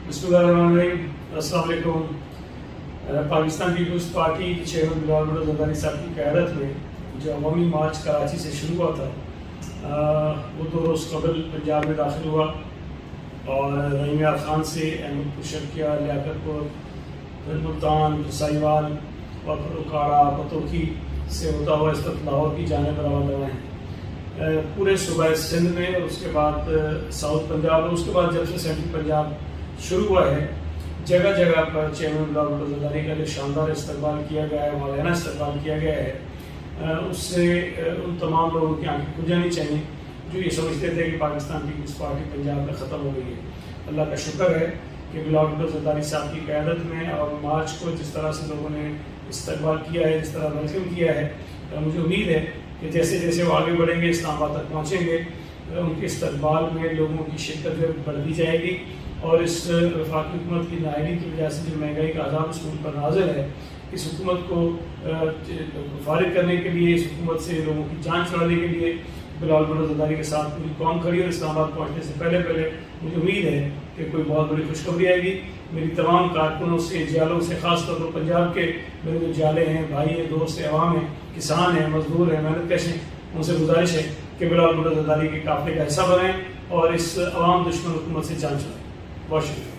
अस्सलाम वालेकुम। Pakistan peoples party के चेयरमैन बिलावल भुट्टो ज़रदारी साहब की क़यादत में जो अवामी मार्च कराची से शुरू हुआ था वो 2 रोज़ कबल पंजाब में दाखिल हुआ और रहीम यार खान से अहमद पुशकिया लियाकतपुर फिर मुल्तान साहिवाल और फिर उकाड़ा पतोखी से होता हुआ इस वक्त लाहौर की जानिब रवाना हुए हैं पूरे सूबा सिंध में और उसके बाद साउथ पंजाब और उसके बाद जब से सेंट्रल पंजाब शुरू हुआ है जगह जगह पर चेयरमैन बिलावल भुट्टो ज़रदारी का जो शानदार इस्तकबाल किया गया है, मौलाना इस्तकबाल किया गया है, उससे उन तमाम लोगों की आंखें खुल जानी चाहिए जो ये समझते थे कि पाकिस्तान पीपल्स पार्टी पंजाब में ख़त्म हो गई है। अल्लाह का शुक्र है कि बिलावल भुट्टो ज़रदारी साहब की क़यादत में और मार्च को जिस तरह से लोगों ने इस्तकबाल किया है, जिस तरह वेलकम किया है, मुझे उम्मीद है कि जैसे जैसे वो आगे बढ़ेंगे, इस्लामाबाद तक पहुँचेंगे, उनके इस्तकबाल में लोगों की शिरकत बढ़ती जाएगी और इस वफाकी हुकूमत की नाअहली की वजह से जो महंगाई का अज़ाब उस मुल्क पर नाज़िल है, इस हुकूमत को फारिग करने के लिए, इस हुकूमत से लोगों की जान छुड़ाने के लिए बिलावल भुट्टो ज़रदारी के साथ पूरी कौम खड़ी और इस्लामाबाद पहुँचने से पहले मुझे उम्मीद है कि कोई बहुत बड़ी खुशखबरी आएगी। मेरी तमाम कारकुनों से, जियालों से, ख़ास तौर पर पंजाब के मेरे जो जियाले हैं, भाई हैं, दोस्त हैं, अवाम हैं, किसान हैं, मजदूर हैं, मेहनत कश हैं, उनसे गुजारिश है कि बिलावल भुट्टो ज़रदारी के काफ़िले का हिस्सा बनें और इस अवाम दुश्मन हुकूमत से जान छुड़ाएं। बहुत शुक्रिया।